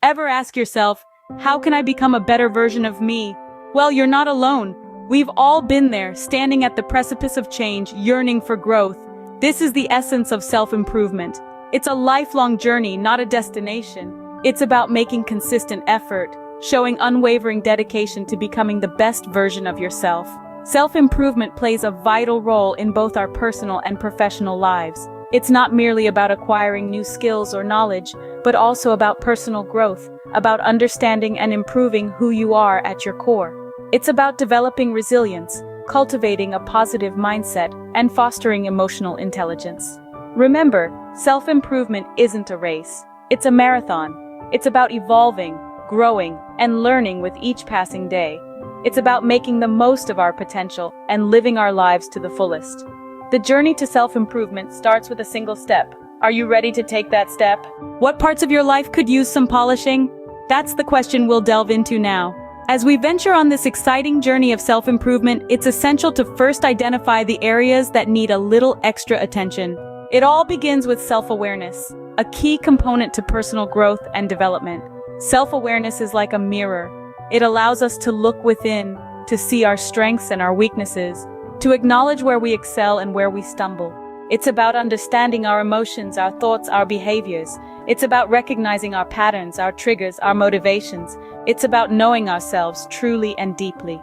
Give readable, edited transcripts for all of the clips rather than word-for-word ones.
Ever ask yourself, how can I become a better version of me? Well, you're not alone. We've all been there, standing at the precipice of change, yearning for growth. This is the essence of self-improvement. It's a lifelong journey, not a destination. It's about making consistent effort, showing unwavering dedication to becoming the best version of yourself. Self-improvement plays a vital role in both our personal and professional lives. It's not merely about acquiring new skills or knowledge, but also about personal growth, about understanding and improving who you are at your core. It's about developing resilience, cultivating a positive mindset, and fostering emotional intelligence. Remember, self-improvement isn't a race. It's a marathon. It's about evolving, growing, and learning with each passing day. It's about making the most of our potential and living our lives to the fullest. The journey to self-improvement starts with a single step. Are you ready to take that step? What parts of your life could use some polishing? That's the question we'll delve into now. As we venture on this exciting journey of self-improvement, it's essential to first identify the areas that need a little extra attention. It all begins with self-awareness, a key component to personal growth and development. Self-awareness is like a mirror. It allows us to look within, to see our strengths and our weaknesses, to acknowledge where we excel and where we stumble. It's about understanding our emotions, our thoughts, our behaviors. It's about recognizing our patterns, our triggers, our motivations. It's about knowing ourselves truly and deeply.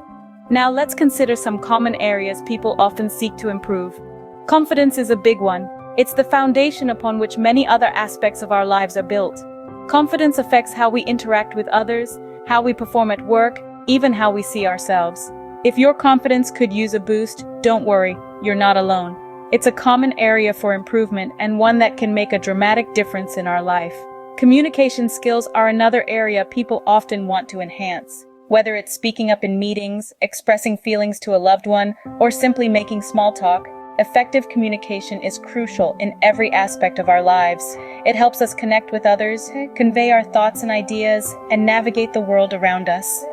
Now let's consider some common areas people often seek to improve. Confidence is a big one. It's the foundation upon which many other aspects of our lives are built. Confidence affects how we interact with others, how we perform at work, even how we see ourselves. If your confidence could use a boost, don't worry, you're not alone. It's a common area for improvement and one that can make a dramatic difference in our life. Communication skills are another area people often want to enhance. Whether it's speaking up in meetings, expressing feelings to a loved one, or simply making small talk, effective communication is crucial in every aspect of our lives. It helps us connect with others, convey our thoughts and ideas, and navigate the world around us.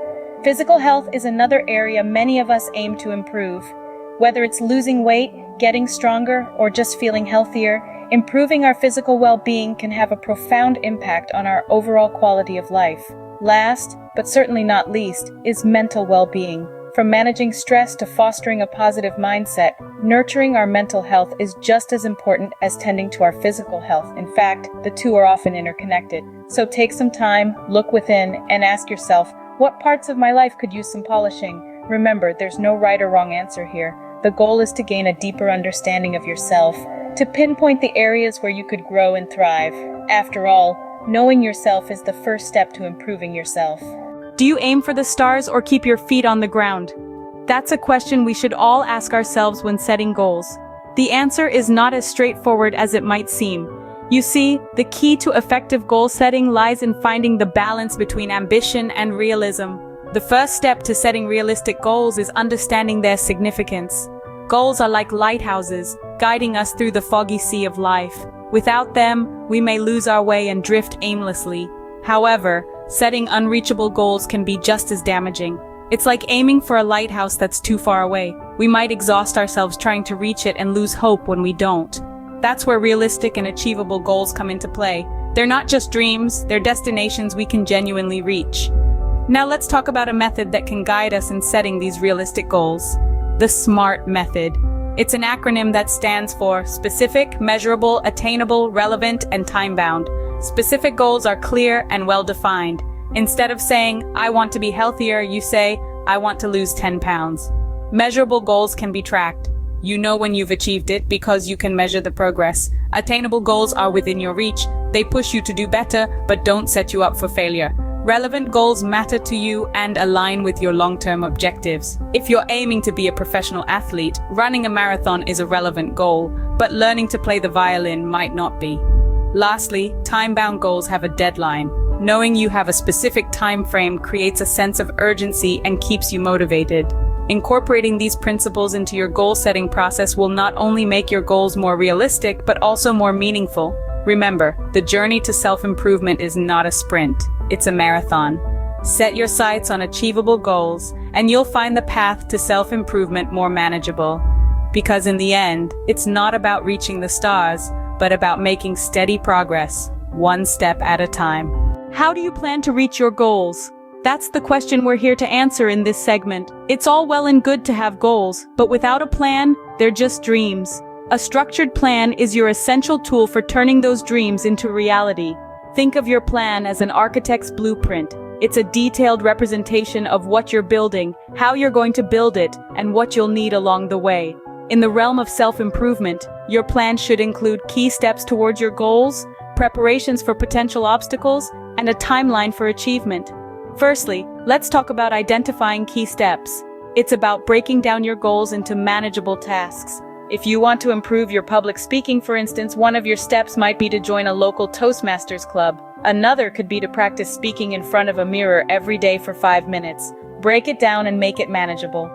Physical health is another area many of us aim to improve. Whether it's losing weight, getting stronger, or just feeling healthier, improving our physical well-being can have a profound impact on our overall quality of life. Last, but certainly not least, is mental well-being. From managing stress to fostering a positive mindset, nurturing our mental health is just as important as tending to our physical health. In fact, the two are often interconnected. So take some time, look within, and ask yourself, what parts of my life could use some polishing? Remember, there's no right or wrong answer here. The goal is to gain a deeper understanding of yourself, to pinpoint the areas where you could grow and thrive. After all, knowing yourself is the first step to improving yourself. Do you aim for the stars or keep your feet on the ground? That's a question we should all ask ourselves when setting goals. The answer is not as straightforward as it might seem. You see, the key to effective goal setting lies in finding the balance between ambition and realism. The first step to setting realistic goals is understanding their significance. Goals are like lighthouses, guiding us through the foggy sea of life. Without them, we may lose our way and drift aimlessly. However, setting unreachable goals can be just as damaging. It's like aiming for a lighthouse that's too far away. We might exhaust ourselves trying to reach it and lose hope when we don't. That's where realistic and achievable goals come into play. They're not just dreams, they're destinations we can genuinely reach. Now let's talk about a method that can guide us in setting these realistic goals. The SMART method. It's an acronym that stands for specific, measurable, attainable, relevant, and time-bound. Specific goals are clear and well-defined. Instead of saying, I want to be healthier, you say, I want to lose 10 pounds. Measurable goals can be tracked. You know when you've achieved it because you can measure the progress. Attainable goals are within your reach. They push you to do better, but don't set you up for failure. Relevant goals matter to you and align with your long-term objectives. If you're aiming to be a professional athlete, running a marathon is a relevant goal, but learning to play the violin might not be. Lastly, time-bound goals have a deadline. Knowing you have a specific time frame creates a sense of urgency and keeps you motivated. Incorporating these principles into your goal-setting process will not only make your goals more realistic, but also more meaningful. Remember, the journey to self-improvement is not a sprint, it's a marathon. Set your sights on achievable goals, and you'll find the path to self-improvement more manageable. Because in the end, it's not about reaching the stars, but about making steady progress, one step at a time. how do you plan to reach your goals? That's the question we're here to answer in this segment. It's all well and good to have goals, but without a plan, they're just dreams. A structured plan is your essential tool for turning those dreams into reality. Think of your plan as an architect's blueprint. It's a detailed representation of what you're building, how you're going to build it, and what you'll need along the way. In the realm of self-improvement, your plan should include key steps towards your goals, preparations for potential obstacles, and a timeline for achievement. Firstly, let's talk about identifying key steps. It's about breaking down your goals into manageable tasks. If you want to improve your public speaking, for instance, one of your steps might be to join a local Toastmasters club. Another could be to practice speaking in front of a mirror every day for 5 minutes. Break it down and make it manageable.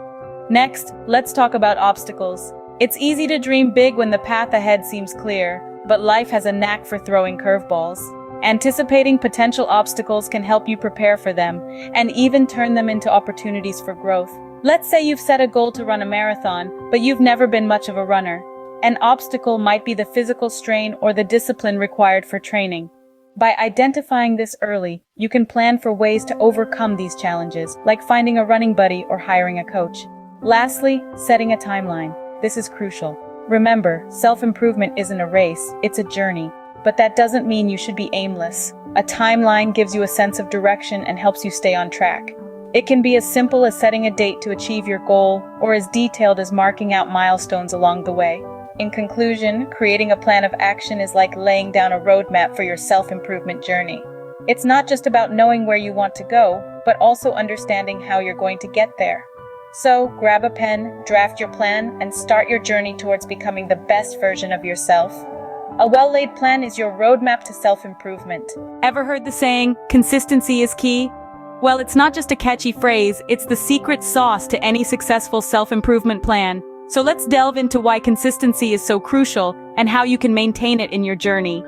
Next, let's talk about obstacles. It's easy to dream big when the path ahead seems clear, but life has a knack for throwing curveballs. Anticipating potential obstacles can help you prepare for them, and even turn them into opportunities for growth. Let's say you've set a goal to run a marathon, but you've never been much of a runner. An obstacle might be the physical strain or the discipline required for training. By identifying this early, you can plan for ways to overcome these challenges, like finding a running buddy or hiring a coach. Lastly, setting a timeline. This is crucial. Remember, self-improvement isn't a race, it's a journey. But that doesn't mean you should be aimless. A timeline gives you a sense of direction and helps you stay on track. It can be as simple as setting a date to achieve your goal, or as detailed as marking out milestones along the way. In conclusion, creating a plan of action is like laying down a roadmap for your self-improvement journey. It's not just about knowing where you want to go, but also understanding how you're going to get there. So, grab a pen, draft your plan, and start your journey towards becoming the best version of yourself. A well-laid plan is your roadmap to self-improvement. Ever heard the saying, consistency is key? Well, it's not just a catchy phrase, it's the secret sauce to any successful self-improvement plan. So let's delve into why consistency is so crucial and how you can maintain it in your journey.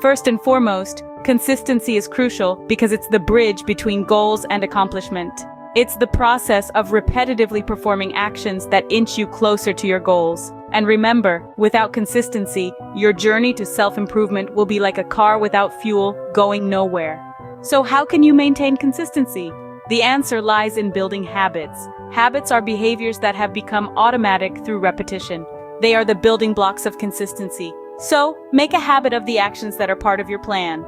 First and foremost, consistency is crucial because it's the bridge between goals and accomplishment. It's the process of repetitively performing actions that inch you closer to your goals. And remember, without consistency, your journey to self-improvement will be like a car without fuel, going nowhere. So how can you maintain consistency? The answer lies in building habits. Habits are behaviors that have become automatic through repetition. They are the building blocks of consistency. So, make a habit of the actions that are part of your plan.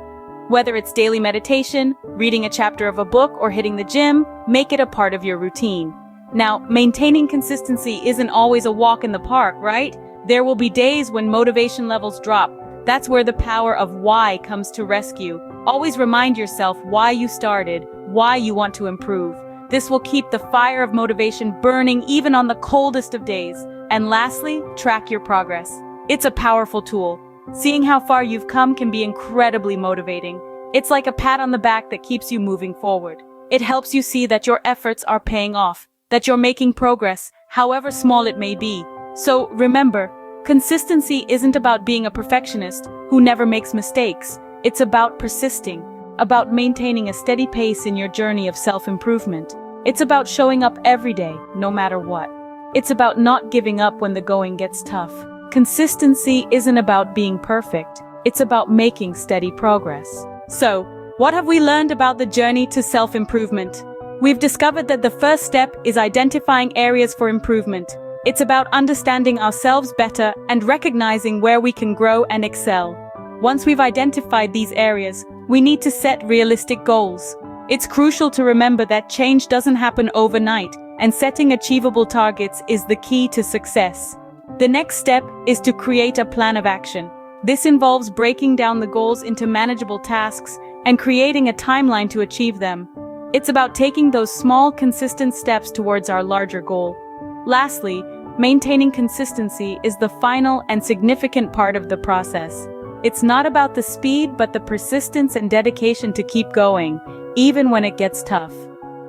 Whether it's daily meditation, reading a chapter of a book, or hitting the gym, make it a part of your routine. Now, maintaining consistency isn't always a walk in the park, right? There will be days when motivation levels drop. That's where the power of why comes to rescue. Always remind yourself why you started, why you want to improve. This will keep the fire of motivation burning even on the coldest of days. And lastly, track your progress. It's a powerful tool. Seeing how far you've come can be incredibly motivating. It's like a pat on the back that keeps you moving forward. It helps you see that your efforts are paying off, that you're making progress, however small it may be. So remember, consistency isn't about being a perfectionist who never makes mistakes. It's about persisting, about maintaining a steady pace in your journey of self-improvement. It's about showing up every day, no matter what. It's about not giving up when the going gets tough. Consistency isn't about being perfect. It's about making steady progress. So, what have we learned about the journey to self-improvement? We've discovered that the first step is identifying areas for improvement. It's about understanding ourselves better and recognizing where we can grow and excel. Once we've identified these areas, we need to set realistic goals. It's crucial to remember that change doesn't happen overnight, and setting achievable targets is the key to success. The next step is to create a plan of action. This involves breaking down the goals into manageable tasks and creating a timeline to achieve them. It's about taking those small, consistent steps towards our larger goal. Lastly, maintaining consistency is the final and significant part of the process. It's not about the speed, but the persistence and dedication to keep going, even when it gets tough.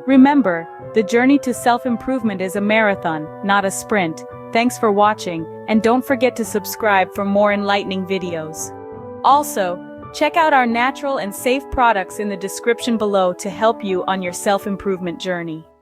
Remember, the journey to self-improvement is a marathon, not a sprint. Thanks for watching, and don't forget to subscribe for more enlightening videos. Also, check out our natural and safe products in the description below to help you on your self-improvement journey.